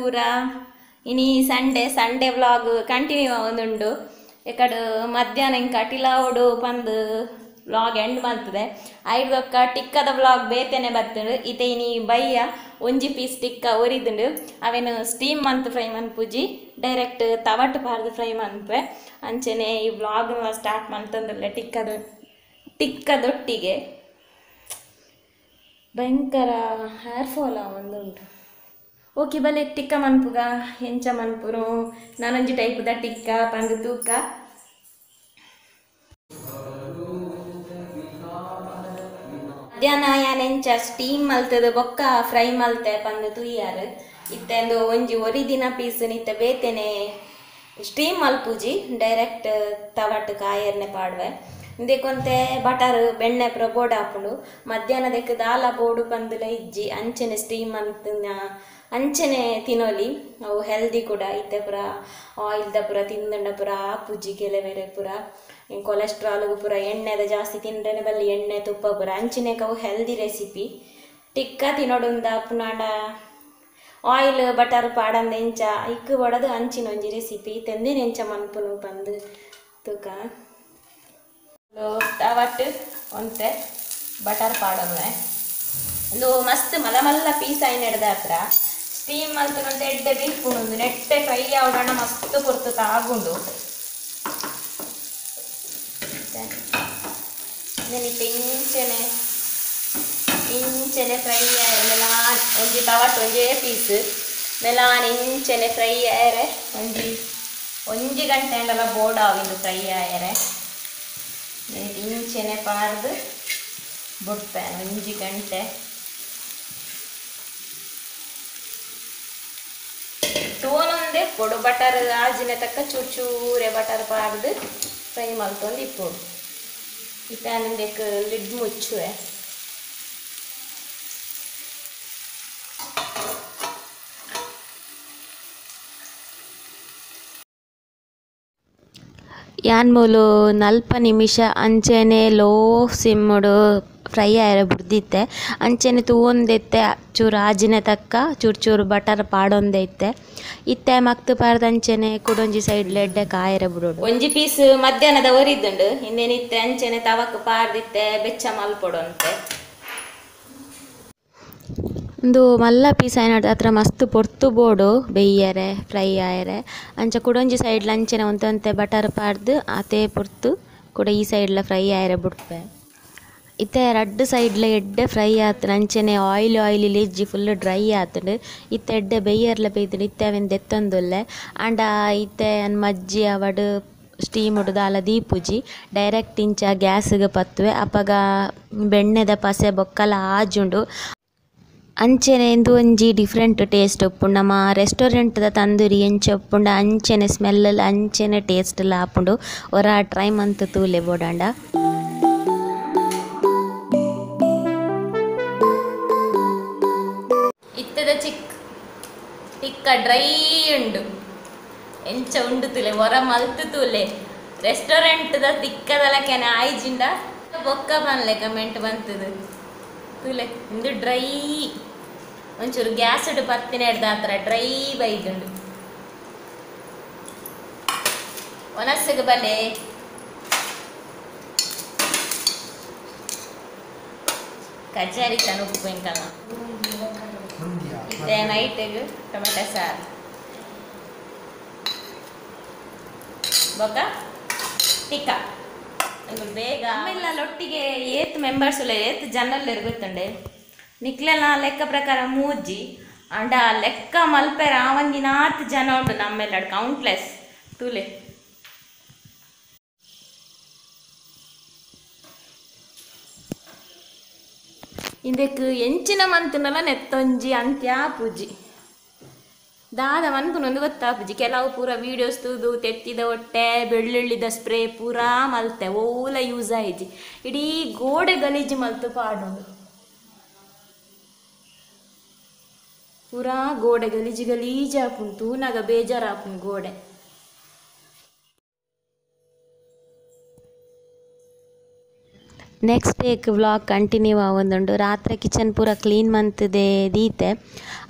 ಪೂರ ಇನಿ Sunday vlog continue ಆವೊಂದುಂಡು ಎಕಡು ಮಧ್ಯಾಹ್ನ ಇಂಕ ಟಿಲಾವುಡು ಪಂದು ವ್ಲಾಗ್ ಎಂಡ್ ಮಾಡ್ತದೆ ಐದೊಕ್ಕ ಟಿಕ್ಕದ ವ್ಲಾಗ್ ಬೇತೆನೆ ಬರ್ತುಂಡು ಇತ್ತೆ ಇನಿ ಬಯ್ಯ ಒಂಜಿ ಪೀಸ್ ಟಿಕ್ಕ ಒರಿದುಂಡು ಅವೇನು steam month fry ಮನ್ಪುಜಿ direct ತವಟ್ಟು ಪಾರ್ದು fry ಮನ್ಪೆ ಅಂಚನೆ ಈ ವ್ಲಾಗ್ ಸ್ಟಾರ್ಟ್ ಮಾಡ್ತಂದಲ್ಲ ಟಿಕ್ಕದೊಟ್ಟಿಗೆ ಭಯಂಕರ ಹೇರ್ ಫಾಲ್ ಆವೊಂದುಂಟು. ಓಕೆ ಬಲೆ ಟಿಕ್ಕ ಮನ್ಪುಗ ಎಂಚ ಮನ್ಪುರು ನಾನೊಂಜಿ ಟೈಪ್ದ ಟಿಕ್ಕ ಪಂದು ತೂಕ ಮಧ್ಯಾಹ್ನ ಯಾನೆಂಚ ಸ್ಟೀಮ್ ಮಲ್ತದ ಬೊಕ್ಕ ಫ್ರೈ ಮಲ್ತೆ ಪಂದು ತುಯ್ಯಾರು ಇತ್ತೆಂದು ಒಂಜಿ ಒರಿದಿನ ಪೀಸ್ ನಿತ್ತೆ ಬೇತೆನೆ ಸ್ಟೀಮ್ ಮಲ್ಪುಜಿ ಡೈರೆಕ್ಟ್ ತವಟ್ಟು ಕಾಯರ್ನೆ ಪಾಡ್ವೆ ಇಂದೇಕೊಂತೆ ಬಟರ್ ಬೆಣ್ಣೆ ಪುರ ಬೋರ್ಡ್ ಹಾಕೊಂಡು ಮಧ್ಯಾಹ್ನದಕ್ಕೆ ದಾಲ ಬೋಡು ಪಂದುಲ ಇಜ್ಜಿ ಅಂಚನೆ ಸ್ಟೀಮ್ ಅಂತ ಅಂಚನೆ ತಿನ್ನೋಲಿ ಅವು ಹೆಲ್ದಿ ಕೂಡ ಇತ್ತೆ ಪುರ ಆಯಿಲ್ದ ಪುರ ತಿಂದಂಡ ಪುರ ಆಪುಜಿ ಕೆಲವೇರೆ ಪುರ ಕೊಲೆಸ್ಟ್ರಾಲ್ಗೂ ಪುರ ಎಣ್ಣೆದ ಜಾಸ್ತಿ ತಿಂಡ್ರೆ ಬಲ್ಲಿ ಎಣ್ಣೆ ತುಪ್ಪ ಪುರ ಅಂಚಿನೆಗೆ ಅವು ಹೆಲ್ದಿ ರೆಸಿಪಿ ಟಿಕ್ಕ ತಿನ್ನೋಡುಂದ ಪುನಾಡ ಆಯಿಲ್ ಬಟರ್ ಪಾಡಂದ ಎಂಚ ಇಕ್ಕು ಬಡದು ಅಂಚಿನ ಒಂಜಿ ರೆಸಿಪಿ ತಂದೇನು ಎಂಚ ಮನ್ಪುನು ಪಂದು ತೂಕ ತವಟ್ಟು ಒಂತೆ ಬಟರ್ ಪಾಡೋನೆ ಒಂದು ಮಸ್ತ್ ಮಲ್ಲ ಮಲ್ಲ ಪೀಸ್ ಆಯ್ನ ಹಿಡ್ದ ಹತ್ರ ಸ್ಟೀಮ್ ಮಲ್ತುನಂತ ಎಡ್ಡೆ ಬೀಳ್ಪುಣುಂದು ನೆಟ್ಟೆ ಫ್ರೈ ಆವಡಣ ಮಸ್ತ್ ಪುರ್ತು ತಾಗುಂಡು ನೆನಿತ್ತೆ ಇಂಚನೆ ಫ್ರೈ ಆಯ್ರೆ ಮೆಲಾನ್ ಒಂಜಿ ತವಟ್ಟು ಒಂಜೇ ಪೀಸ್ ಮೆಲಾನ್ ಇಂಚನೆ ಫ್ರೈ ಆಯ್ರೆ ಒಂಜಿ ಗಂಟೆ ಅಂಡಲ ಬೋರ್ಡ್ ಆವಿಂದು ಫ್ರೈ ಆಯ್ರೆ ಇಂಚನೆ ಪಾರ್ದು ಬಿಡ್ತೇನೆ ಒಂಜಿ ಗಂಟೆ ತೋನೊಂದೆ ಕೊಡು ಬಟರ್ ಆಜಿನ ತಕ್ಕ ಚೂರೆ ಬಟರ್ ಪಾರ್ದು ಫ್ರೈ ಮಲ್ತೊಂದು ಇಪ್ಪೋಡು ಈ ಪ್ಯಾನಿಂದಕ್ಕೆ ಲಿಡ್ ಮುಚ್ಚುವೆ ಯಾನ್ಮೂಲು ನಲ್ಪ ನಿಮಿಷ ಅಂಚೆನೆ ಲೋ ಸಿಮ್ಮುಡು ಫ್ರೈ ಆಯ್ರೆ ಬುಡ್ದಿತ್ತೆ ಅಂಚೆನೆ ತೂವೊಂದೆತ್ತೆ ಚೂರು ಆಜಿನ ತಕ್ಕ ಚೂರು ಬಟರ್ ಪಾಡೊಂದೈತೆ ಇತ್ತೆ ಮಕ್ತು ಪಾರ್ದು ಅಂಚೆನೆ ಕುಡೊಂಜಿ ಸೈಡ್ಲ ಎಡ್ಡೆ ಕಾಯರೆ ಬಿಡೋಡು ಒಂಜಿ ಪೀಸ್ ಮಧ್ಯಾಹ್ನದ ಒರಿದ್ದುಂಡು ಇನ್ನೇನಿತ್ತೆ ಅಂಚೆನೆ ತವಕ್ ಪಾರ್ದಿತ್ತೆ ಬೆಚ್ಚ ಮಲ್ಪೊಡೊಂತೆ ಒಂದು ಮಲ್ಲ ಪೀಸ್ ಆಯ್ನ ಹತ್ರ ಮಸ್ತ್ ಪೊರ್ತು ಬೋಡು ಬೆಯ್ಯರೆ ಫ್ರೈ ಆಯರೆ ಅಂಚ ಕುಡೊಂಜಿ ಸೈಡ್ಲ ಅಂಚೆನೆ ಒಂತೆ ಬಟರ್ ಪಾರ್ದು ಆತೆ ಪೊರ್ತು ಕೂಡ ಈ ಸೈಡ್ಲ ಫ್ರೈ ಆಯರೆ ಬಿಡ್ಪೆ ಇತ್ತೆ ರಡ್ಡು ಸೈಡ್ಲ ಎಡ್ಡೆ ಫ್ರೈ ಆತನ ಅಂಚೆನೆ ಆಯಿಲ್ ಇಜ್ಜಿ ಫುಲ್ ಡ್ರೈ ಆತುಂಡು ಇತ್ತೆ ಎಡ್ಡೆ ಬೆಯ್ಯರ್ಲ ಬೇಯ್ತುಂಡು ಇತ್ತೆ ಅವೆನ್ ದೆತ್ತೊಂದುಲ್ಲೆ ಆಂಡ ಇತ್ತೆ ಅನ್ ಮಜ್ಜಿ ಅವಡು ಸ್ಟೀಮ್ ಉಡ್ದಾಲ ದೀಪುಜಿ ಡೈರೆಕ್ಟ್ ಇಂಚ ಗ್ಯಾಸ್ಗೆ ಪತ್ತುವೆ ಅಪಗ ಬೆಣ್ಣೆದ ಪಸೆ ಬೊಕ್ಕಲ ಆಜುಂಡು ಅಂಚೆನೆ ಇಂದು ಒಂಜಿ ಡಿಫ್ರೆಂಟ್ ಟೇಸ್ಟ್ ಉಪ್ಪುಂಡು ನಮ್ಮ ರೆಸ್ಟೋರೆಂಟ್ದ ತಂದೂರಿ ಎಂಚ ಉಪ್ಪುಂಡು ಅಂಚೆನೆ ಸ್ಮೆಲ್ ಅಂಚೆನೆ ಟೇಸ್ಟ್ ಆಪುಂಡು ಒರ ಟ್ರೈ ಮಂತ್ ತೂಲೆ ಬೋಡಾಂಡ ಇತ್ತದ ಟಿಕ್ಕ ಡ್ರೈ ಉಂಡು ಎಂಚ ಉಂಡು ತುಲೆ ಒರ ಮಲ್ತು ತೂಲೆ ರೆಸ್ಟೋರೆಂಟ್ದ ತಿಕ್ಕದಲಕೆನೆ ಆಯ್ಜಿಂಡ ಬೊಕ್ಕ ಬನ್ಲೆ ಕಮೆಂಟ್ ಬಂತದು ತುಲೆ ಇಂದು ಡ್ರೈ ಒಂಚೂರು ಗ್ಯಾಸ್ ಇಡು ಪತ್ತಿನ ಹಿಡ್ದ ಹತ್ರ ಡ್ರೈ ಬೈದುಂಡು ಒನಸ್ಸಿಗೆ ಬಲೆ ಕಜಾರಿ ತನ ಉಪ್ಪು ಇಂಕಲ್ಲ ಇತ್ತೆ ನೈಟಿಗೆ ಟೊಮೆಟೊ ಸಾರು ಬೊಕ್ಕ ಟಿಕ್ಕ ಬೇಗ ಆಮೇಲೆ ಒಟ್ಟಿಗೆ ಏತ್ ಮೆಂಬರ್ಸ್ ಏತ್ ಜನರಲ್ಲಿ ಇರ್ಗುತ್ತಂಡೆ ನಿಕ್ಲೆಲ್ಲ ಲೆಕ್ಕ ಪ್ರಕಾರ ಮೂಜ್ಜಿ ಅಂಡ ಲೆಕ್ಕ ಮಲ್ಪೆ ರಾವಂಜಿನಾತ್ ಜನ ಉಂಟು ನಮ್ಮೆಲ್ಲ ಕೌಂಟ್ಲೆಸ್ ತೂಲೆ ಇದಕ್ಕೆ ಎಂಚಿನ ಮಂತನಲ್ಲ ನೆತ್ತೊಂಜಿ ಅಂತ್ಯ ಪೂಜಿ ದಾದ ಮನ್ಪುನೊಂದು ಗೊತ್ತಾಪುಜಿ ಕೆಲವು ಪೂರ ವೀಡಿಯೋಸ್ ತೂದು ತೆತ್ತಿದ ಹೊಟ್ಟೆ ಬೆಳ್ಳುಳ್ಳಿದ ಸ್ಪ್ರೇ ಪೂರಾ ಮಲ್ತೆ ಓಲ ಯೂಸ್ ಆಯ್ಜಿ ಇಡೀ ಗೋಡೆ ಗಲೀಜು ಮಲ್ತು ಪಾಡೋದು ಪೂರಾ ಗೋಡೆ ಗಲೀಜು ಹಾಪುಂಡು ತೂನಾಗ ಬೇಜಾರಾಪುಂಡು ಗೋಡೆ ನೆಕ್ಸ್ಟ್ ಡೇಕ್ ವ್ಲಾಗ್ ಕಂಟಿನ್ಯೂ ಆವೊಂದುಂಡು. ರಾತ್ರಿ ಕಿಚನ್ ಪೂರ ಕ್ಲೀನ್ ಮಂತುದೆ ದೀತೆ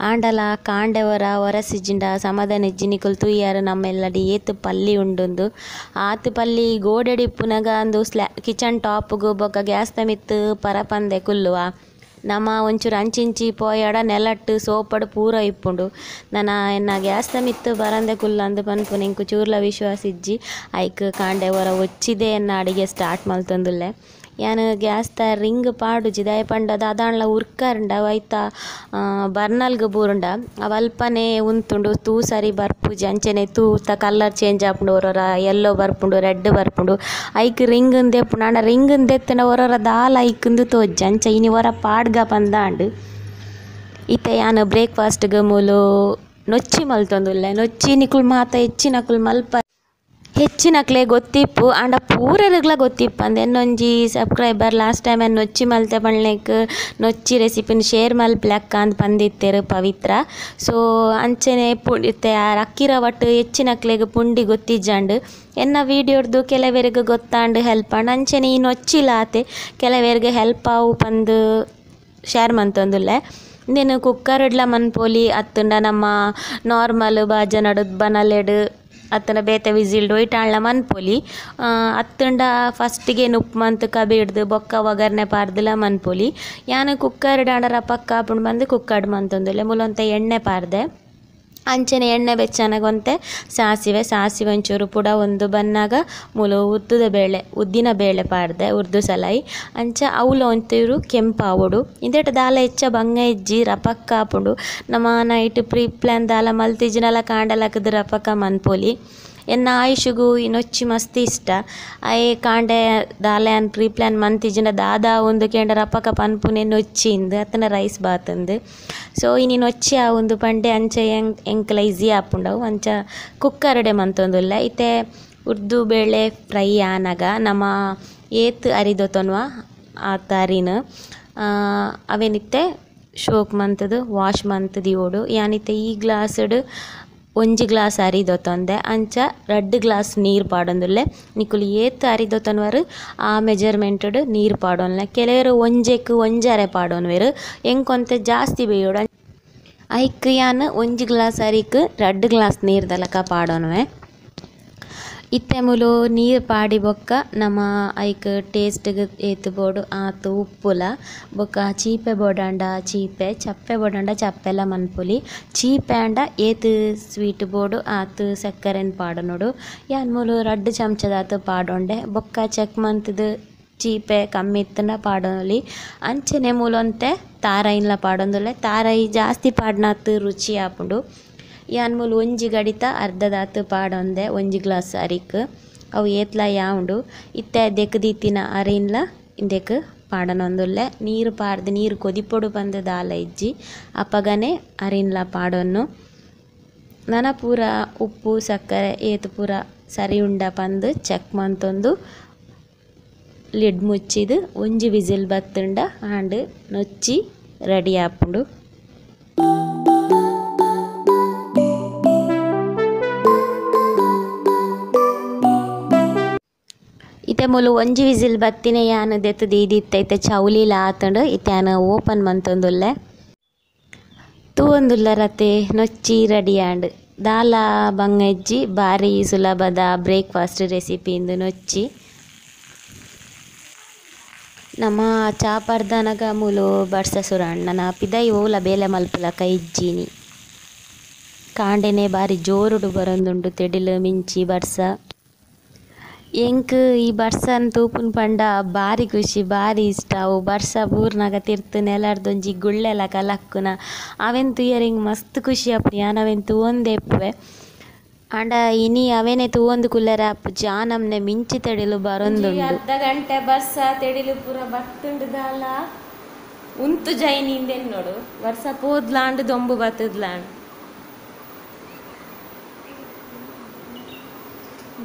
ಆಂಡಲ ಕಾಂಡೆವರ ಒರಸಿಜಿಂಡ ಸಮಾಧಾನ ಇಜ್ಜಿನಿಕುಲು ತೂಯಾರು ನಮ್ಮೆಲ್ಲಡಿ ಏತು ಪಲ್ಲಿ ಉಂಡುಂದು. ಆತು ಪಲ್ಲಿ ಗೋಡೆಡಿಪ್ಪುನಗ ಅಂದು ಕಿಚನ್ ಟಾಪ್ಗು ಬೊಕ್ಕ ಗ್ಯಾಸ್ ಮಿತ್ತು ಪರಪಂದೆ ಕುಲ್ಲುವ ನಮ ಒಂಚೂರು ಅಂಚಿಂಚಿ ಪೋಯಡ ನೆಲಟ್ಟು ಸೋಪಡು ಪೂರ ಇಪ್ಪುಂಡು. ಎನ್ನ ಗ್ಯಾಸ್ ಮಿತ್ತು ಬರಂದೆ ಕುಲ್ಲಂದು ಪನ್ಪುನ ಇಂಕು ಚೂರ್ಲ ವಿಶ್ವಾಸ ಇಜ್ಜಿ ಐಕ್ ಕಾಂಡೆವರ ಒಚ್ಚಿದೆ ಎನ್ನ ಅಡಿಗೆ ಸ್ಟಾರ್ಟ್ ಮಲ್ತೊಂದುಲ್ಲೆ. ಯಾನು ಗ್ಯಾಸ್ ತ ರಿಂಗ್ ಪಾಡುಜಿ ದಯ ಪಂಡದ ಅದಾಣ್ಲ ಉರ್ಕರ್ಂಡ ಐತ ಬರ್ನಲ್ಗೆ ಬೂರುಂಡ ಅವಲ್ಪನೆ ಉಂತುಂಡು ತೂ ಸರಿ ಬರ್ಪುಜಿ ಅಂಚನೆ ತೂತ ಕಲರ್ ಚೇಂಜ್ ಆಪುಂಡು ಒರೊರ ಯೆಲ್ಲೋ ಬರ್ಪುಂಡು ರೆಡ್ ಬರ್ಪುಂಡು ಐಕ್ ರಿಂಗ್ ದೆಪ್ಪುಂಡು ಆಂಡ ರಿಂಗ್ ದೆತ್ತನ ಒರೊರ ದಾಲ ಐಕ್ಂದು ತೋಜ್ ಅಂಚ ಇನಿ ಒರ ಪಾಡ್ಗ ಪಂದಾಂಡು. ಇತ್ತೆ ಯಾನು ಬ್ರೇಕ್ಫಾಸ್ಟ್ಗೆ ಮೂಲು ನೊಚ್ಚಿ ಮಲ್ತೊಂದುಲ್ಲೆ. ನೊಚ್ಚಿ ನಿಕುಲು ಮಾತ ಹೆಚ್ಚಿನಕುಲು ಮಲ್ಪ ಹೆಚ್ಚಿನಕ್ಲೆ ಗೊತ್ತಿಪ್ಪು ಆಂಡ ಪೂರೆರ್ಗ್ಲ ಗೊತ್ತಿಪ್ಪು ಅಂದೆ ಎನ್ನೊಂಜಿ ಸಬ್ಸ್ಕ್ರೈಬರ್ ಲಾಸ್ಟ್ ಟೈಮ್ ನೊಚ್ಚಿ ಮಲ್ತೆ ಪಣ್ಲೆಕ್ ನೊಚ್ಚಿ ರೆಸಿಪಿನ ಶೇರ್ ಮಲ್ಪ್ಲೆಕ್ಕ ಅಂತ ಪಂದಿತ್ತೆರು ಪವಿತ್ರ. ಸೊ ಅಂಚನೆ ಇತ್ತೆ ಅಕ್ಕಿರ ಒಟ್ಟು ಹೆಚ್ಚಿನಕ್ಲೆಗ್ ಪುಂಡಿ ಗೊತ್ತಿಜ್ಜಂಡು ಎನ್ನ ವೀಡಿಯೋಡ್ದು ಕೆಲವೆರಿಗೆ ಗೊತ್ತಾಂಡು ಹೆಲ್ಪ್ ಆಂಡ್ ಅಂಚನೆ ಈ ನೊಚ್ಚಿಲಾತೆ ಕೆಲವೆರಿಗೆ ಹೆಲ್ಪ್ ಆವು ಪಂದು ಶೇರ್ ಮಂತೊಂದುಲ್ಲೆ. ಇಂದೇನು ಕುಕ್ಕರ್ಡ್ಲ ಮನ್ಪೋಲಿ ಅತ್ತುಂಡ ನಮ್ಮ ನಾರ್ಮಲ್ ಬಾಜ ನಡುದ್ ಬನಲೆಡ್ ಅತ್ತನ ಬೇತೆ ವಿಸಿಲ್ಡು ಒಯ್ಟಾಣ್ಲ ಮನ್ಪೊಲಿ ಅತ್ತುಂಡ ಫಸ್ಟಿಗೆ ಉಪ್ಪು ಮಂತ್ ಕಬಿಡ್ದು ಬೊಕ್ಕ ಒಗರ್ನೆ ಪಾರ್ದುಲ ಮನ್ಪೊಲಿ. ಯಾನು ಕುಕ್ಕರ್ಡ್ ಆಂಡರ ಪಕ್ಕ ಆಪುಂಡು ಬಂದು ಕುಕ್ಕರ್ಡ್ ಮಂತೊಂದುಲ್ಲೆ ಮೂಲೊಂತೆ ಎಣ್ಣೆ ಪಾರ್ದೆ ಅಂಚನೆ ಎಣ್ಣೆ ಬೆಚ್ಚನಗೊಂತೆ ಸಾಸಿವೆ ಒಂಚೂರು ಪುಡ ಒಂದು ಬನ್ನಾಗ ಮೂಲು ಉದ್ದಿನ ಬೇಳೆ ಪಾಡ್ದೆ ಉರ್ದು ಸಲೈ ಅಂಚ ಅವಲ ಒಂಚೂರು ಕೆಂಪಾವುಡು ಇಂದೇಟ ದಾಲ ಹೆಚ್ಚ ಬಂಗ ಇಜ್ಜಿ ರಪಕ್ಕ ಆಪುಂಡು ನಮ್ಮ ನೈಟ್ ಪ್ರೀ ಪ್ಲಾನ್ ದಾಲ ಮಲ್ತಿಜ್ಜಿನಲ ಕಾಂಡಲಕದ ರಪಕ್ಕ ಮನ್ಪೊಲಿ. ಎನ್ನ ಆಯುಷುಗು ಈ ನೊಚ್ಚಿ ಮಸ್ತ್ ಇಷ್ಟ ಅಯೇ ಕಾಂಡೆ ದಾಲೆ ಅನ್ ಪ್ರೀ ಪ್ಲಾನ್ ಮಂತಿಜಿನ ದಾದಾ ಒಂದು ಕೇಂದ್ರ ರಪಕ ಪನ್ಪುನೆ ನೊಚ್ಚಿಂದು ಅತ್ತನ ರೈಸ್ ಬಾತಂದು. ಸೊ ಇನಿ ನೊಚ್ಚಿ ಆ ಒಂದು ಪಂಡೆ ಅಂಚೆ ಎಂಕ್ಲ ಈಸಿ ಆಪುಂಡವು ಅಂಚ ಕುಕ್ಕರ್ಡೆ ಮಂತೊಂದುಲ್ಲೆ. ಇತ್ತೆ ಉರ್ದು ಬೇಳೆ ಫ್ರೈ ಆನಗ ನಮ್ಮ ಏತ್ ಅರಿದೊತೊನ್ವ ಆತ ಅರಿನ ಅವೇನಿತ್ತೆ ಶೋಕ್ ಮಂತದು ವಾಶ್ ಮಂತದಿ ಓಡು ಯಾನಿತ್ತೆ ಈ ಗ್ಲಾಸ್ಡ್ 1 ಗ್ಲಾಸ್ ಅರಿದೊತ್ತೊಂದೆ ಅಂಚ 2 ಗ್ಲಾಸ್ ನೀರು ಪಾಡೊಂದುಲ್ಲೆ ನಿಕುಲು ಏತ್ ಅರಿದೊತ್ತೊನ್ವರು ಆ ಮೆಜರ್ಮೆಂಟ್ಡ್ ನೀರು ಪಾಡೊನ್ಲೆ. ಕೆಲವರು ಒಂಜೆಕ್ ಒಂಜರೆ ಪಾಡೊನ್ವೆರು ಎಂಕೊಂತೆ ಜಾಸ್ತಿ ಬೇಯೋಡು ಐಕ್ ಯಾನ್ 1 ಗ್ಲಾಸ್ ಅರಿಕ್ 2 ಗ್ಲಾಸ್ ನೀರು ದಲಕ ಪಾಡೊನ್ವೆ. ಇತ್ತೆ ಮುಲು ನೀರು ಪಾಡಿ ಬೊಕ್ಕ ನಮ್ಮ ಐಕ್ ಟೇಸ್ಟ್ಗೆ ಏತು ಬೋಡು ಆತು ಉಪ್ಪುಲ ಬೊಕ್ಕ ಚೀಪೆ ಬೋಡಾಂಡ ಚೀಪೆ ಚಪ್ಪೆ ಬೋಡಾಂಡ ಚಪ್ಪೆಲ ಮನ್ಪೊಲಿ ಚೀಪೆ ಆಂಡ ಏತು ಸ್ವೀಟ್ ಬೋಡು ಆತು ಸಕ್ಕರೆನ್ ಪಾಡನೋಡು ಯಾನ್ ಮುಲು 2 ಚಮಚದಾತು ಪಾಡೊಂಡೆ ಬೊಕ್ಕ ಚೆಕ್ ಮಂತದು ಚೀಪೆ ಕಮ್ಮಿ ಇತ್ತನ ಪಾಡೊಲಿ ಅಂಚನೆ ಮೂಲೊಂತೆ ತಾರಾಯಿನ್ಲ ಪಾಡೊಂದುಲ್ಲೆ. ತಾರಾಯಿ ಜಾಸ್ತಿ ಪಾಡ್ನಾತು ರುಚಿ ಆಪುಂಡು. ಯಾನ್ ಮೂಲು ಒಂಜಿ ಗಡಿತ ಅರ್ಧದಾತು ಪಾಡೊಂದೆ 1 ಗ್ಲಾಸ್ ಅರಿಕ್ ಅವು ಏತ್ಲ ಯಾವುಂಡು ಇತ್ತೆ ದೆಕ್ಕದೀತಿನ ಅರಿನ್ಲ ಇಂದೆಕ್ ಪಾಡನೊಂದುಲ್ಲೆ. ನೀರು ಪಾಡ್ದು ನೀರು ಕೊದಿಪೊಡು ಬಂದು ದಾಲ ಇಜ್ಜಿ ಅಪಗನೆ ಅರಿನ್ಲ ಪಾಡೊನ್ನು ನನ ಪೂರ ಉಪ್ಪು ಸಕ್ಕರೆ ಏತು ಪೂರ ಸರಿ ಉಂಡ ಪಂದು ಚೆಕ್ ಮಂತೊಂದು ಲಿಡ್ ಮುಚ್ಚಿದು 1 ವಿಸಿಲ್ ಬತ್ತುಂಡ ಆಂಡ್ ನೊಚ್ಚಿ ರೆಡಿ ಆಪುಂಡು. ಇತ್ತೆ ಮೂಲು 1 ವಿಸಿಲ್ ಬತ್ತಿನ ಯಾನ್ ದೆತ್ತು ದೀದಿತ್ತೈತೆ ಚೌಲಿಲ ಆತುಂಡು ಇತ್ತೆ ಯಾನ್ ಓಪನ್ ಮಂತೊಂದುಲ್ಲೆ ತೂವೊಂದುಲ್ಲ ರತೆ ನೊಚ್ಚಿ ರೆಡಿ ಆಂಡ್ ದಾಲ ಬಂಗ ಇಜ್ಜಿ ಬಾರಿ ಸುಲಭದ ಬ್ರೇಕ್ಫಾಸ್ಟ್ ರೆಸಿಪಿ ಇಂದು ನೊಚ್ಚಿ. ನಮ್ಮ ಚಾಪರ್ದನಗ ಮೂಲು ಬರ್ಸ ಸುರಣ್ಣನ ಪಿದೈ ಓಲ ಬೇಲೆ ಮಲ್ಪುಲಕ ಇಜ್ಜಿನಿ ಕಾಂಡೆನೆ ಬಾರಿ ಜೋರುಡು ಬರೊಂದುಂಡು ತೆಡಿಲು ಮಿಂಚಿ ಬರ್ಸ ಎಂಕ್ ಈ ಬರ್ಸನ್ ತೂಪುನ್ ಪಂಡ ಬಾರಿ ಖುಷಿ ಬಾರಿ ಇಷ್ಟ. ಅವು ಬರ್ಸ ಪೂರ್ನಾಗ ತಿರ್ತು ನೆಲರ್ದೊಂಜಿ ಗುಳ್ಳೆಲ ಕಲಕ್ಕುನ ಅವೆನ್ ತುಯರಿಂಗ್ ಮಸ್ತ್ ಖುಷಿ ಆಪುನಿ ಯಾನ್ ಅವೆನ್ ತೂವೊಂದೆಪ್ಪುವೆ ಆಂಡ ಇನಿ ಅವೇನೆ ತೂವೊಂದು ಕುಲ್ಲೆರೆ ಆಪು ಜಾನಮ್ನೆ ಮಿಂಚಿ ತೆಡಿಲು ಬರೊಂದುಂಡು. ಅರ್ಧ ಗಂಟೆ ಬರ್ಸ ತೆಡಿಲು ಪೂರ ಬತ್ತುಂಡು ದಾಲ ಉಂತು ಜೈನಿಂದೆನ್ ನೋಡು ಬರ್ಸ ಪೋದ್ಲಾಂಡ್ ದೊಂಬು ಬತ್ತದ್ಲಾಂಡ್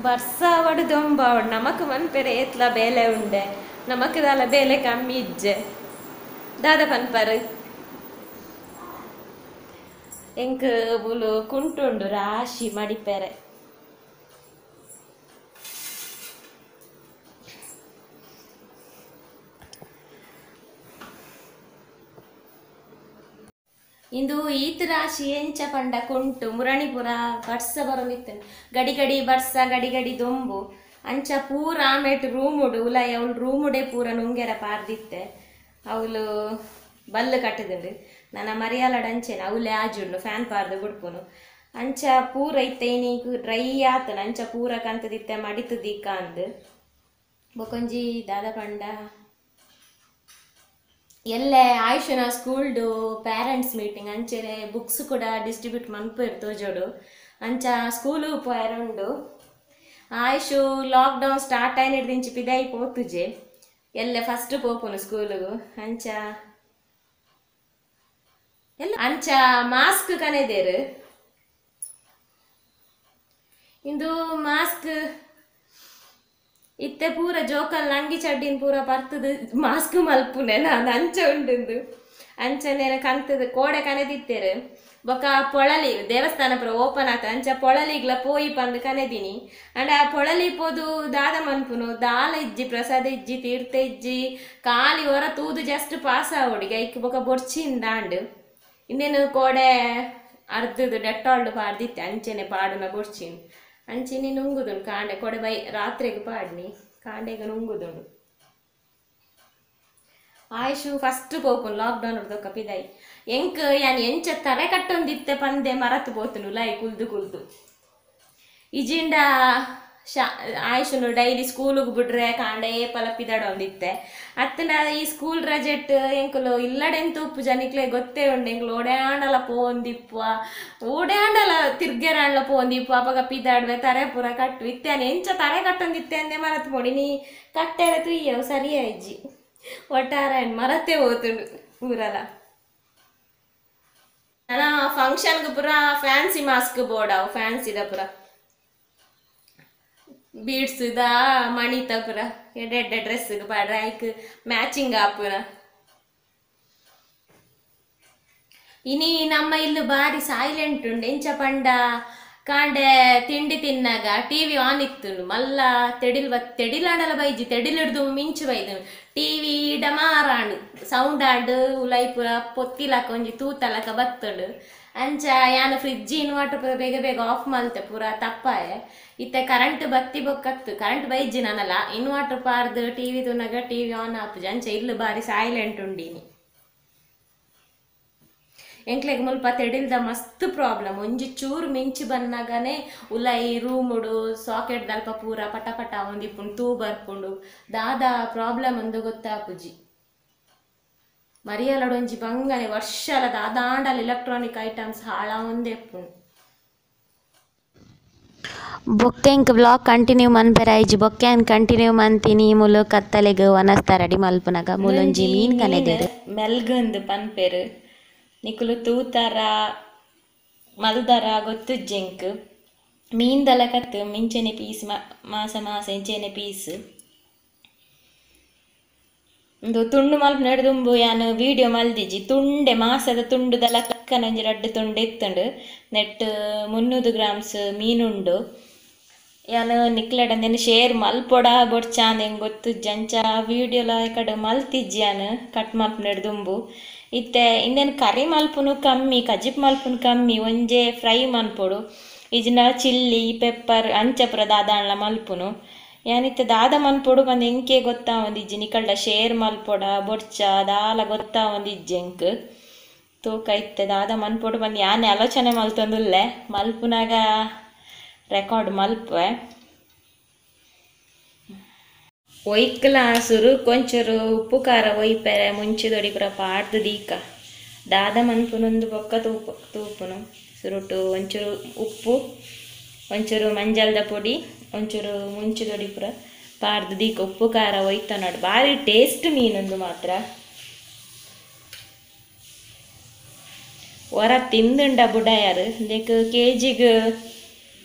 ಬರ್ಸ ಅವಡು ದೊಂಬ ಅವಡು ನಮಕ್ ಮನ್ಪೆರೆ ಏತ್ಲ ಬೇಲೆ ಉಂಡೆ ನಮಕ್ ದಾಲ ಬೇಲೆ ಕಮ್ಮಿ ಇಜ್ಜೆ ದಾದ ಪನ್ಪರ್ ಎಂಕ್ ಬುಲು ಕುಂಟುಂಡು ರಾಶಿ ಮಡಿಪೆರೆ ಇಂದು ಈತ್ ರಾಶಿ ಎಂಚ ಪಂಡ ಕುಂಟು ಮುರಣಿಪುರ ಬರ್ಸ ಬರೋದಿತ್ತು ಗಡಿ ಗಡಿ ಬರ್ಸ ಗಡಿ ಗಡಿ ದೊಂಬು ಅಂಚ ಪೂರ ಆಮೇಟ್ ರೂಮುಡು ಉಲಾಯಿ ಅವಳು ರೂಮುಡೆ ಪೂರ ನುಂಗೆರ ಪಾರ್ದಿತ್ತೆ ಅವಳು ಬಲ್ಲು ಕಟ್ಟದುಂಡು ನನ್ನ ಮರಿಯಾಲಡ ಅಂಚೆನ ಅವಳೆ ಆಜುಂಡು ಫ್ಯಾನ್ ಪಾರ್ದು ಬಿಡ್ಪುನು ಅಂಚ ಪೂರ ಇತ್ತೆ ನೀಕು ಡ್ರೈ ಆತನ ಅಂಚ ಪೂರ ಕಂತದಿತ್ತೆ ಮಡಿತು ದಿಕ್ಕ ಅಂದು ಬೊಕೊಂಜಿ ದಾದ ಪಂಡ ಎಲ್ಲೇ ಆಯುಷನ ಸ್ಕೂಲ್ಡು ಪೇರೆಂಟ್ಸ್ ಮೀಟಿಂಗ್ ಅಂಚೆನೆ ಬುಕ್ಸ್ ಕೂಡ ಡಿಸ್ಟ್ರಿಬ್ಯೂಟ್ ಮನ್ಪೇರು ತೋಜೋಡು ಅಂಚ ಸ್ಕೂಲು ಪೋಯರುಂಡು ಆಯುಷು ಲಾಕ್ಡೌನ್ ಸ್ಟಾರ್ಟ್ ಆಯ್ನ ಹಿಡ್ದಿಂಚಿ ಪಿದಾಯಿ ಪೋತುಜೆ ಎಲ್ಲೆ ಫಸ್ಟ್ ಪೋಪುನು ಸ್ಕೂಲಿಗೂ ಅಂಚ ಎಲ್ಲ ಅಂಚ ಮಾಸ್ಕ್ ಕನೆದೇರು ಇಂದು ಮಾಸ್ಕ್ ಇತ್ತೆ ಪೂರ ಜೋಕಲ್ ಅಂಗಿ ಚಡ್ಡಿನ ಪೂರ ಬರ್ತದ ಮಾಸ್ಕ್ ಮಲ್ಪುನೆ ನಾನು ಅಂಚ ಉಂಡು ಅಂಚನೇನ ಕಂತದ ಕೋಡೆ ಕನೆದಿತ್ತೇರು ಬೊಕ ಪೊಳಲಿ ದೇವಸ್ಥಾನ ಪೂರ ಓಪನ್ ಆತ ಅಂಚ ಪೊಳಲಿಗ್ಲ ಪೋಯಿ ಪಂದು ಕನೆದಿನಿ ಅಂಡ್ ಆ ಪೊಳಲಿ ಪೋದು ದಾದ ಮನ್ಪುನು ದಾಲ ಇಜ್ಜಿ ಪ್ರಸಾದ ಇಜ್ಜಿ ತೀರ್ಥ ಇಜ್ಜಿ ಕಾಲಿ ಹೊರ ತೂದು ಜಸ್ಟ್ ಪಾಸ್ ಆವಡಿಗೆ ಐಕ್ ಬೊಕ ಬೊರ್ಚಿಂದಾಂಡು ಇನ್ನೇನು ಕೋಡೆ ಅರ್ಧದು ಡೆಟ್ಟಾಲ್ಡು ಪಾಡ್ದಿತ್ತೆ ಅಂಚೆನೆ ಪಾಡುನ ಬೊರ್ಚಿನ್ ಅಂಚಿನಿ ನುಂಗುದುಂಡು ಕಾಂಡೆ ಕೊಡೆ ಬೈ ರಾತ್ರಿಗೆ ಪಾಡ್ನಿ ಕಾಂಡೆಗೆ ನುಂಗುದುಂಡು ಆಯುಷು ಫಸ್ಟ್ ಪೋಪುನು ಲಾಕ್ಡೌನ್ ಹೊಡ್ದೊಕ್ಕ ಪಿದಾಯಿ ಎಂಕ್ ಯಾನ್ ಎಂಚ ತರೆ ಕಟ್ಟೊಂದಿತ್ತೆ ಪಂದೆ ಮರತು ಪೋತುನು ಲೈ ಕುಲ್ದು ಕುಲ್ದು ಇಜಿಂಡ ಆಯುಷನು ಡೈಲಿ ಸ್ಕೂಲಿಗೆ ಬಿಡ್ರೆ ಕಾಂಡೆ ಏಪಲ ಪಿದಾಡೊಂದಿತ್ತೆ ಅತ್ತನ ಈ ಸ್ಕೂಲ್ ರಜೆಟ್ ಎಂಕುಲು ಇಲ್ಲಡೆಂತ ಉಪ್ಪು ಜನಿಕ್ಲೆ ಗೊತ್ತೇ ಉಂಡು ಎಂಕ್ಲು ಓಡ್ಯಾಂಡಲ ಪೋಂದಿಪ್ಪ ಓಡ್ಯಾಂಡಲ ತಿರ್ಗೆರಾಂಡ್ಲ ಪೋಂದಿಪ್ಪ ಅಪಗ ಪಿದಾಡ್ವೆ ತರೆ ಪೂರ ಕಟ್ಟು ಇತ್ತೇನೆ ಎಂಚ ತರೆ ಕಟ್ಟೊಂದಿತ್ತೆ ಅಂದೆ ಮರತು ಮೋಡಿ ನೀ ಕಟ್ಟೆರ ತುಯ್ಯವು ಸರಿಯಾ ಇಜ್ಜಿ ಒಟ್ಟಾರ ಮರತೆ ಹೋತುಂಡು ಊರಲ ನಾನು ಫಂಕ್ಷನ್ಗೆ ಪೂರ ಫ್ಯಾನ್ಸಿ ಮಾಸ್ಕ್ ಬೋಡಾವು ಫ್ಯಾನ್ಸಿದ ಪೂರ ಬೀಡ್ಸ್ ಇದ ಮಣಿತ ಪೂರ ಎಡ್ಡೆ ಎಡ್ಡೆ ಡ್ರೆಸ್ಗೆ ಪಾಡ್ರೆ ಐಕ್ ಮ್ಯಾಚಿಂಗ್ ಆಪುನ ಇನಿ ನಮ್ಮ ಇಲ್ಲಿ ಬಾರಿ ಸೈಲೆಂಟ್ ಉಂಡು ಎಂಚ ಪಂಡ ಕಾಂಡೆ ತಿಂಡಿ ತಿನ್ನಾಗ ಟಿವಿ ಆನ್ ಇತ್ತುಂಡು ಮಲ್ಲ ತೆಡಿಲಾಂಡಲ ಬೈಜಿ ತೆಡಿಲಿಡ್ದು ಮಿಂಚು ಬೈದು ಟಿವಿ ಡಮಾರಾಂಡು ಸೌಂಡ್ ಆಂಡು ಉಲೈ ಪೂರ ಪೊತ್ತಿಲಕ ಒಂಜಿ ತೂತಲಕ ಬತ್ತುಂಡು ಅಂಚ ಯಾನು ಫ್ರಿಡ್ಜ್ ಇನ್ವರ್ಟರ್ ಪೂರ ಬೇಗ ಬೇಗ ಆಫ್ ಮಲ್ತೆ ಪೂರ ತಪ್ಪಾಯೆ ಇತ್ತೆ ಕರೆಂಟ್ ಬತ್ತಿ ಬೊಕ್ಕತ್ತು ಕರೆಂಟ್ ಬೈಜಿ ನಾನಲ್ಲ ಇನ್ವರ್ಟರ್ ಪಾರ್ದು ಟಿವಿ ತುನಾಗ ಟಿವಿ ಆನ್ ಆಪುಜಿ ಅಂಚ ಇಲ್ಲು ಬಾರಿ ಸೈಲೆಂಟ್ ಉಂಡಿನಿ ಎಂಕ್ಲೆಗ್ ಮುಲ್ಪ ತೆಡಿಲ್ದ ಮಸ್ತ್ ಪ್ರಾಬ್ಲಮ್ ಒಂಜಿ ಚೂರು ಮಿಂಚಿ ಬನ್ನಾಗನೆ ಉಲೈ ರೂಮುಡು ಸಾಕೆಟ್ ದಲ್ಪ ಪೂರ ಪಟ ಪಟ ಒಂದಿಪ್ಪುಂಡು ತೂ ಬರ್ಪುಂಡು ದಾದ ಪ್ರಾಬ್ಲಮ್ ಒಂದು ಗೊತ್ತಾಪುಜಿ ಮರಿಯಲಡು ಒಂಜಿ ಬಂಗನೆ ವರ್ಷಲ ದಾದಾಂಡಲ ಎಲೆಕ್ಟ್ರಾನಿಕ್ ಐಟಮ್ಸ್ ಹಾಳ ಒಂದೆಪ್ಪುಂಡು ಬೊಕ್ಕೆಂಕ್ ಬ್ಲಾಗ್ ಕಂಟಿನ್ಯೂ ಮನ್ಪೆರಾಯ್ಜಿ ಬೊಕ್ಕೆನ್ ಕಂಟಿನ್ಯೂ ಮಂತಿನಿ ಮುಲು ಕತ್ತಲೆಗ್ ವನಸ್ತಾರಡಿ ಮಲ್ಪುನಗ ಮುಲೊಂಜಿ ಮೀನ್ ಕನೆದೆರ್ ಮೆಲ್ಗಂದು ಪನ್ಪೆರು ನಿಕುಲು ತೂತರ ಮಲ್ದರ ಗೊತ್ತುಜ್ಜೆಂಕ್ ಮೀನ್ದಲ ಕತ್ತು ಮಿಂಚೆನೆ ಪೀಸ್ ಮಾಸ ಮಾಸ ಎಂಚೆನೆ ಪೀಸ್ ಒಂದು ತುಂಡು ಮಲ್ಪ ನಡೆದುಂಬು ಯಾನು ವಿಡಿಯೋ ಮಲ್ದಿಜಿ ತುಂಡೆ ಮಾಸದ ತುಂಡುದಲ ಕಕ್ಕನಂಜಿ ರಡ್ಡು ತುಂಡು ಎತ್ತುಂಡು ನೆಟ್ 300 ಗ್ರಾಮ್ಸ್ ಮೀನುಂಡು ಯಾನು ನಿಕ್ಲಡಂದೇನು ಶೇರ್ ಮಲ್ಪೊಡ ಬೊಡ್ಚಾಂದ್ ಹೆಂಗೆ ಗೊತ್ತು ಜಂಚ ವಿಡಿಯೋಲ ಕಡೆ ಮಲ್ತಿಜ್ಜಿ ಯಾನು ಕಟ್ ಮಲ್ಪ ನಡೆದುಂಬು ಇತ್ತೆ ಇಂದೇನು ಕರಿ ಮಲ್ಪುನು ಕಮ್ಮಿ ಕಜಿಪ್ ಮಲ್ಪುನು ಕಮ್ಮಿ ಒಂಜೆ ಫ್ರೈ ಮಲ್ಪೊಡು ಇಜಿನ ಚಿಲ್ಲಿ ಪೆಪ್ಪರ್ ಅಂಚಪುರ ದಾದಾಣ್ಲ ಮಲ್ಪುನು ಯಾನಿತ್ತೆ ದಾದ ಮಲ್ಪೊಡು ಬಂದು ಎಂಕೆ ಗೊತ್ತಾ ಒಂದಿಜ್ಜಿ ನಿಕಲ್ಡ ಶೇರ್ ಮಲ್ಪೊಡ ಬೊಡ್ಚ ದಾಲ ಗೊತ್ತಾ ಒಂದಿಜ್ಜೆಂಕ್ ತೂಕ ಇತ್ತೆ ದಾದ ಮನ್ಪೊಡು ಬಂದು ಯಾನೆ ಆಲೋಚನೆ ಮಲ್ತೊಂದುಲ್ಲೆ ಮಲ್ಪುನಾಗ ರೆಕಾರ್ಡ್ ಮಲ್ಪೆ ಒಯ್ಕಲ ಸುರು ಕೊಂಚರು ಉಪ್ಪು ಖಾರ ಒಯ್ಪೆರೆ ಮುಂಚಿದೊಡಿ ಪುರ ಪಾಡ್ದು ದೀಕ ದಾದ ಮನ್ಪುನೊಂದು ಬೊಕ್ಕ ತೂಪುನು ಸುರುಟು ಒಂಚೂರು ಉಪ್ಪು ಒಂಚೂರು ಮಂಜಲ್ದ ಪೊಡಿ ಒಂಚೂರು ಮುಂಚಿದೊಡಿ ಪುರ ಪಾಡ್ದು ದೀಕ ಉಪ್ಪು ಖಾರ ಒಯ್ತ ನೋಡು ಭಾರಿ ಟೇಸ್ಟ್ ಮೀನೊಂದು ಮಾತ್ರ ಹೊರ ತಿಂದುಂಡ ಬುಡಾಯರು ಇದಕ್ಕೆ ಕೆಜಿಗೆ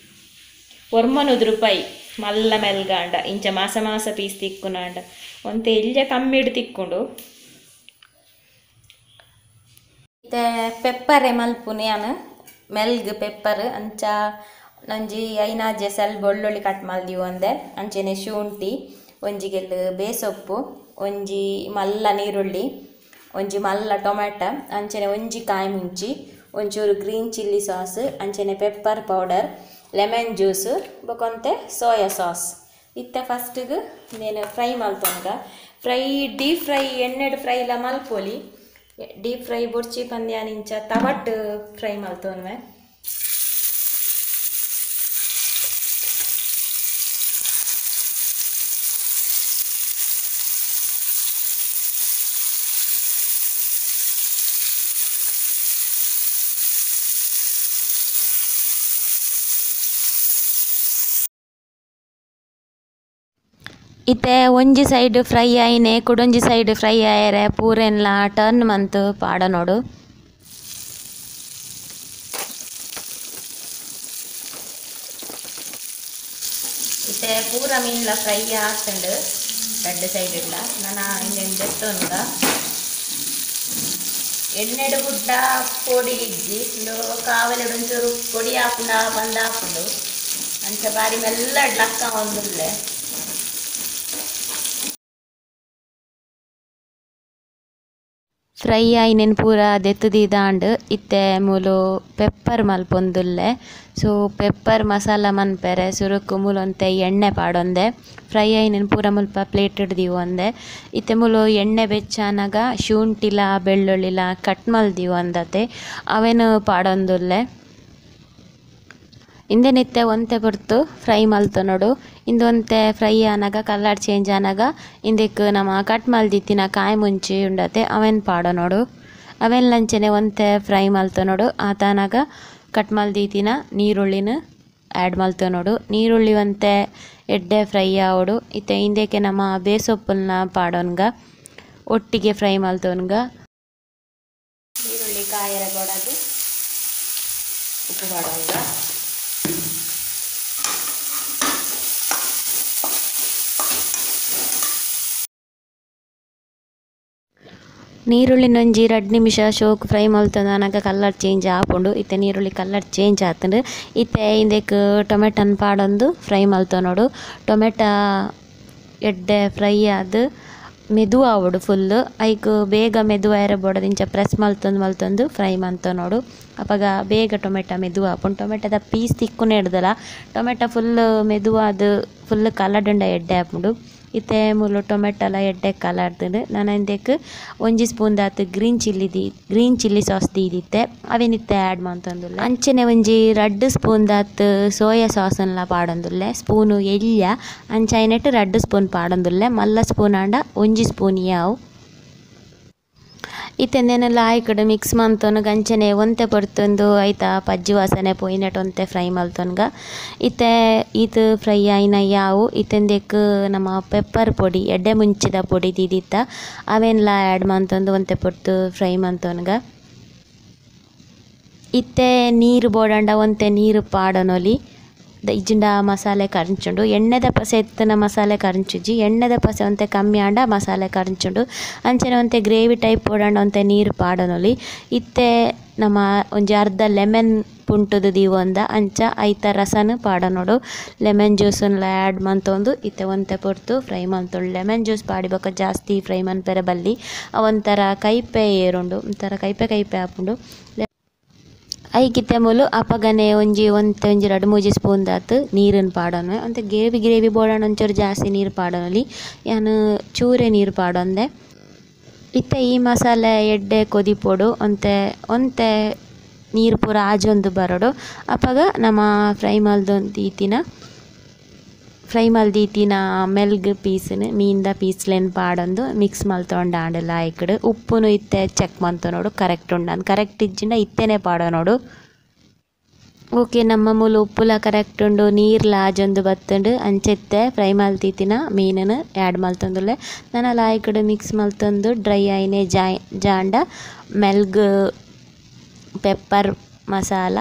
90 ರೂಪಾಯಿ ಮಲ್ಲ ಮೆಲ್ಗಾಂಡ ಇಂಚ ಮಾಸ ಮಾಸ ಪೀಸ್ ತಿಕ್ಕುನಾಂಡ ಒಂತೆ ಇಲ್ಲೆ ಕಮ್ಮಿಡು ತಿಕ್ಕೊಂಡು ಮತ್ತೆ ಪೆಪ್ಪರೆ ಮಲ್ಪುನಿ ಯಾನು ಮೆಲ್ಗ್ ಪೆಪ್ಪರ್ ಅಂಚ ನಂಜಿ ಐನಾಜೆ ಸೆಲ್ ಬೆಳ್ಳುಳ್ಳಿ ಕಟ್ ಮಲ್ದಿವು ಅಂದೆ ಅಂಚೆನೆ ಶುಂಠಿ ಒಂಜಿಗೆಲ್ ಬೇಸೊಪ್ಪು ಒಂಜಿ ಮಲ್ಲ ನೀರುಳ್ಳಿ ಒಂಜಿ ಮಲ್ಲ ಟೊಮೆಟೊ ಅಂಚನೆ ಒಂಜಿ ಕಾಯಿ ಮುಂಚಿ ಒಂಚೂರು ಗ್ರೀನ್ ಚಿಲ್ಲಿ ಸಾಸ್ ಅಂಚನೆ ಪೆಪ್ಪರ್ ಪೌಡರ್ ಲೆಮನ್ ಜ್ಯೂಸ್ ಬೊಕೊಂತೆ ಸೋಯಾ ಸಾಸ್ ಇತ್ತೆ ಫಸ್ಟಿಗೆ నేను ಫ್ರೈ ಮಲ್ತೊಂಗ ಫ್ರೈ ಡೀಪ್ ಫ್ರೈ ಎಣ್ಣೆಡು ಫ್ರೈ ಇಲ್ಲ ಮಲ್ಪೊಲಿ ಡೀಪ್ ಫ್ರೈ ಬೊರ್ಚಿ ಪಂದ್ಯಾನಿಂಚ ತವಟ್ ಫ್ರೈ ಮಲ್ತೊನ್ವೆ ಇತ್ತೆ ಒಂಜಿ ಸೈಡ್ ಫ್ರೈ ಆಯ್ನೆ ಕುಡೊಂಜಿ ಸೈಡ್ ಫ್ರೈ ಆಯರೆ ಪೂರೆನ್ಲ ಟರ್ನ್ ಮಂತ್ ಪಾಡ ನೋಡು. ಇತ್ತೆ ಪೂರ ಮೀನ್ಲ ಫ್ರೈ ಆಗ್ತಂಡು ಎರಡು ಸೈಡ್ ಇಲ್ಲ ನಾನು ಇನ್ನೇನು ಬೆತ್ತೊಂದ ಎಣ್ಣೆಡು ಗುಡ್ಡ ಪೊಡಿ ಇಜ್ಜಿ ಇಂದು ಕಾವಲೆಡು ಒಂಚೂರು ಪೊಡಿ ಹಾಕೊಂಡ ಬಂದು ಹಾಕೊಂಡು ಅಂಚ ಬಾರಿ ಮೆಲ್ಲ ಲಕ್ಕ ಒಂದುಲ್ಲೆ ಫ್ರೈ ಆಯ್ನೆನ್ ಪೂರ ದೆತ್ತುದಿದಾಂಡ್ ಇತ್ತೆ ಮೂಲು ಪೆಪ್ಪರ್ ಮಲ್ಪೊಂದುಲ್ಲೆ. ಸೊ ಪೆಪ್ಪರ್ ಮಸಾಲ ಮನ್ಪೆರೆ ಸುರುಕು ಮೂಲೊಂತೆ ಎಣ್ಣೆ ಪಾಡೊಂದೆ ಫ್ರೈ ಆಯ್ನೆನ್ ಪೂರ ಮುಲ್ಪ ಪ್ಲೇಟ್ ದಿವೊಂದೆ ಇತ್ತೆ ಮೂಲು ಎಣ್ಣೆ ಬೆಚ್ಚಾನಾಗ ಶುಂಠಿಲ ಬೆಳ್ಳುಳ್ಳಿಲ ಕಟ್ ಮಲ್ದಿವೊಂದತೆ ಅವೇನು ಪಾಡೊಂದುಲ್ಲೆ. ಇಂದೆನಿತ್ತೆ ಒಂತೆ ಪೊರ್ತು ಫ್ರೈ ಮಲ್ತೊನೊಡು ಇಂದೊಂತೆ ಫ್ರೈ ಆನಾಗ ಕಲರ್ ಚೇಂಜ್ ಆನಾಗ ಇಂದೆಕ್ ನಮ ಕಟ್ ಮಲ್ದಿತ್ತಿನ ಕಾಯಿ ಮುಂಚಿ ಉಂಡತೆ ಅವೆನ್ ಪಾಡೊನೊಡು ಅವೆನ್ ಲಂಚನೆ ಒಂತೆ ಫ್ರೈ ಮಲ್ತೊನೊಡು ಆತನಾಗ ಕಟ್ ಮಲ್ದಿತ್ತಿನ ನೀರುಳ್ಳಿನ ಆ್ಯಡ್ ಮಲ್ತೊನೊಡು ನೀರುಳ್ಳಿ ಒಂತೆ ಎಡ್ಡೆ ಫ್ರೈ ಆವೊಡು ಇತ್ತೆ ಇಂದೆಕೆ ನಮ ಬೇಸೊಪ್ಪುಲ್ನ ಪಾಡೊನ್ಗ ಒಟ್ಟಿಗೆ ಫ್ರೈ ಮಲ್ತೊನ್ಗ ಈರುಳ್ಳಿ ಕಾಯರ ಕೊಡೋದು ಉಪ್ಪು ಪಾಡೊನ್ಗ ನೀರುಳ್ಳಿನೊಂಜಿ 2 ನಿಮಿಷ ಶೋಕ್ ಫ್ರೈ ಮಲ್ತೊಂದಾನಾಗ ಕಲರ್ ಚೇಂಜ್ ಆಪುಂಡು ಇತ್ತೆ ನೀರುಳ್ಳಿ ಕಲರ್ ಚೇಂಜ್ ಆತುಂಡು ಇತ್ತೆ ಇಂದೆಕ್ ಟೊಮೆಟೊನ್ ಪಾಡೊಂದು ಫ್ರೈ ಮಲ್ತೊನೊಡು ಟೊಮೆಟೊ ಎಡ್ಡೆ ಫ್ರೈ ಆದ್ ಮೆದು ಆವೊಡು ಫುಲ್ ಐಕ್ ಬೇಗ ಮೆದು ಆಯರೆ ಬೋಡದಿಂಚ ಪ್ರೆಸ್ ಮಲ್ತೊಂದು ಫ್ರೈ ಮಲ್ತೊನೊಡು ಅಪಗ ಬೇಗ ಟೊಮೆಟೊ ಮೆದು ಆಪುಂಡು ಟೊಮೆಟೊದ ಪೀಸ್ ತಿಕ್ಕುನೆ ಹಿಡ್ದಲ ಟೊಮೆಟೊ ಫುಲ್ ಮೆದು ಆದ್ ಫುಲ್ ಕಲರ್ಡುಂಡ ಎಡ್ಡೆ ಆಪುಂಡು ಇತ್ತೆ ಮೂಲು ಟೊಮೆಟೊಲ ಎಡ್ಡೆ ಕಲರ್ದುಂಡು ನಾನು ಇಂದೆಕ್ ಒಂಜಿ ಸ್ಪೂನ್ ದಾತ್ ಗ್ರೀನ್ ಚಿಲ್ಲಿ ಸಾಸ್ ದೀದಿತ್ತೆ ಅವೆನಿತ್ತೆ ಆ್ಯಡ್ ಮಂತೊಂದುಲ್ಲೆ ಅಂಚನೆ ಒಂಜಿ 2 ಸ್ಪೂನ್ ದಾತ್ ಸೋಯಾ ಸಾಸನ್ಲ ಪಾಡೊಂದುಲ್ಲೆ ಸ್ಪೂನು ಎಲ್ಯ ಅಂಚೈನೆಟ್ 2 ಸ್ಪೂನ್ ಪಾಡೊಂದುಲ್ಲೆ ಮಲ್ಲ ಸ್ಪೂನ್ ಆಂಡ ಒಂಜಿ ಸ್ಪೂನ್ ಯಾವು ಇತ್ತೆಂದೆನೆಲ್ಲ ಆಯ್ಕಡು ಮಿಕ್ಸ್ ಮಂತೊನಗ ಅಂಚನೆ ಒಂತೆ ಪೊರ್ತೊಂದು ಐತ ಪಜ್ಜಿ ವಾಸನೆ ಪೋಯಿನೆಟ್ ಒಂತೆ ಫ್ರೈ ಮಲ್ತೊನ್ಗ ಇತ್ತೆ ಇದು ಫ್ರೈ ಆಯ್ನ ಯಾವು ಇತ್ತೆಂದೆಕ್ ನಮ್ಮ ಪೆಪ್ಪರ್ ಪೊಡಿ ಎಡ್ಡೆ ಮುಂಚಿದ ಪೊಡಿ ದೀದಿತ್ತ ಅವೆನ್ಲ ಆ್ಯಡ್ ಮಂತೊಂದು ಒಂತೆ ಪೊರ್ತು ಫ್ರೈ ಮಂತೊನ್ಗ ಇತ್ತೆ ನೀರು ಬೋಡಂಡ ಒಂತೆ ನೀರು ಪಾಡೊನೊಲಿ ಇಜ್ಜಿಂಡ ಮಸಾಲೆ ಕರಂಚುಂಡು ಎಣ್ಣೆದ ಪಸೆ ಎತ್ತಿನ ಮಸಾಲೆ ಕರಂಚುಜಿ ಎಣ್ಣೆದ ಪಸೆ ಒಂತೆ ಕಮ್ಮಿ ಆಂಡ ಮಸಾಲೆ ಕರಂಚುಂಡು ಅಂಚನೆ ಒಂತೆ ಗ್ರೇವಿ ಟೈಪ್ ಪೋಡಂಡ ಒಂತೆ ನೀರು ಪಾಡೊನೊಲಿ ಇತ್ತೆ ನಮ್ಮ ಒಂಜಿ ಅರ್ಧ ಲೆಮನ್ ಪುಂಟುದು ದೀವೊಂದ ಅಂಚ ಐತ ರಸನ್ ಪಾಡೊನೊಡು ಲೆಮನ್ ಜ್ಯೂಸನ್ಲ ಆ್ಯಡ್ ಮಂತೊಂದು ಇತ್ತೆ ಒಂತೆ ಪೊರ್ತು ಫ್ರೈ ಮಂತೊಡು ಲೆಮನ್ ಜ್ಯೂಸ್ ಪಾಡಿ ಬೊಕ ಜಾಸ್ತಿ ಫ್ರೈ ಮನ್ಪೆರೆ ಬಲ್ಲಿ ಅವೊಂಥರ ಕೈಪೆ ಏರುಂಡು ಒಂಥರ ಕೈಪೆ ಆಪುಂಡು ಐಕಿತ್ತೆ ಮೂಲು ಅಪಗನೆ ಒಂಜಿ 2-3 ಸ್ಪೂನ್ ದಾತ್ ನೀರನ್ನು ಪಾಡೊನ್ವೆ ಅಂತೆ ಗ್ರೇವಿ ಬೋಡಾಂಡ ಒಂಚೂರು ಜಾಸ್ತಿ ನೀರು ಪಾಡೊನೊಲಿ ಯಾನು ಚೂರೆ ನೀರು ಪಾಡೊಂದೆ ಇತ್ತೆ ಈ ಮಸಾಲೆ ಎಡ್ಡೆ ಕೊದಿಪೊಡು ಒಂತೆ ನೀರು ಪೂರ ಆಜೊಂದು ಬರೋಡು ಅಪಗ ನಮ್ಮ ಫ್ರೈ ಮಲ್ದೀತಿನ ಮೆಲ್ಗ್ ಪೀಸ್ನು ಮೀನ್ದ ಪೀಸ್ಲೆನ್ ಪಾಡೊಂದು ಮಿಕ್ಸ್ ಮಲ್ತೊಂಡಾಂಡ್ ಲಾಯ್ಕಡ್ ಉಪ್ಪುನು ಇತ್ತೆ ಚೆಕ್ ಮಂತೊನೊಡು ಕರೆಕ್ಟ್ ಉಂಡಾಂದ್ ಕರೆಕ್ಟ್ ಇಜ್ಜಿಂಡ ಇತ್ತೆನೆ ಪಾಡೊನೊಡು ಓಕೆ ನಮ್ಮ ಮೂಲು ಉಪ್ಪುಲ ಕರೆಕ್ಟ್ ಉಂಡು ನೀರ್ಲ ಆಜೊಂದು ಬತ್ತುಂಡು ಅಂಚೆತ್ತೆ ಫ್ರೈ ಮಲ್ತೀತಿನ ಮೀನನ್ನು ಆ್ಯಡ್ ಮಲ್ತೊಂದುಲ್ಲೆ ನಾನು ಲಾಯ್ಕಡ್ ಮಿಕ್ಸ್ ಮಲ್ತೊಂದು ಡ್ರೈ ಆಯ್ನೆ ಜಾಂಡ ಮೆಲ್ಗ್ ಪೆಪ್ಪರ್ ಮಸಾಲ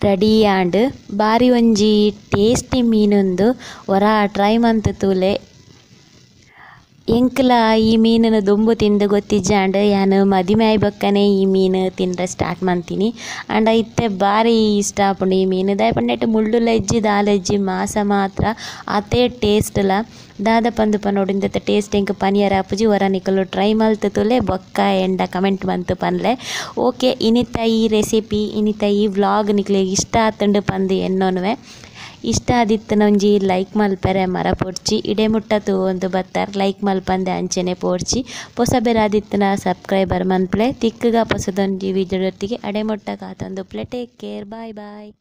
ರೆಡಿ ಆಂಡ್ ಬಾರಿ ಒಂಜಿ ಟೇಸ್ಟಿ ಮೀನೊಂದು ಒರ ಟ್ರೈ ಮಂತ್ ತೂಲೆ ಎಂಕ್ಲ ಈ ಮೀನನ್ನು ದೊಂಬು ತಿಂದು ಗೊತ್ತಿಜ್ಜಾಂಡ್ ಯಾನು ಮದಿಮೆ ಆಯ್ಬಕ್ಕನೆ ಈ ಮೀನು ತಿಂದ್ರೆ ಸ್ಟಾರ್ಟ್ ಮಾಡ್ತೀನಿ ಆಂಡ ಇತ್ತೆ ಭಾರಿ ಇಷ್ಟ ಆಪುಂಡು ಈ ಮೀನು ದಾಯಪಂಡ ಮುಳ್ಳುಲ ಇಜ್ಜಿ ದಾಲೆಜ್ಜಿ ಮಾಸ ಮಾತ್ರ ಅದೇ ಟೇಸ್ಟ್ಲ ದಾದ ಪಂದು ಪನೋಡು ಇಂದತ್ತ ಟೇಸ್ಟ್ ಎಂಕ್ ಪನಿಯರ ಆಪುಜಿ ವರ ನಿಕಲು ಟ್ರೈ ಮಲ್ತುಲೆ ಬೊಕ್ಕ ಎಂಡ ಕಮೆಂಟ್ ಬಂತು ಪನ್ಲೆ ಓಕೆ ಇನಿತ ಈ ರೆಸಿಪಿ ಇನಿತ ಈ ವ್ಲಾಗ್ ನಿಕ್ಲಿಗೆ ಇಷ್ಟ ಆತುಂಡು ಪಂದು ಎನ್ನೋನುವೆ ಇಷ್ಟ ಆದಿತ್ತನ ಒಂಜಿ ಲೈಕ್ ಮಲ್ಪೆರೆ ಮರ ಪೊಡ್ಚಿ ಇಡೆ ಮುಟ್ಟತು ಒಂದು ಬತ್ತಾರ್ ಲೈಕ್ ಮಲ್ಪಂದೆ ಅಂಚೆನೆ ಪೋಡ್ಚಿ ಹೊಸ ಬೇರೆ ಆದಿತ್ತನ ಸಬ್ಸ್ಕ್ರೈಬರ್ ಮನ್ಪ್ಲೆ ತಿಕ್ಕಗ ಹೊಸದೊಂಜಿ ವಿಡಿಯೋದೊಟ್ಟಿಗೆ ಅಡೆ ಮುಟ್ಟ ಕಾತೊಂದು ಪ್ಲೆ ಟೇಕ್ ಕೇರ್ ಬಾಯ್ ಬಾಯ್.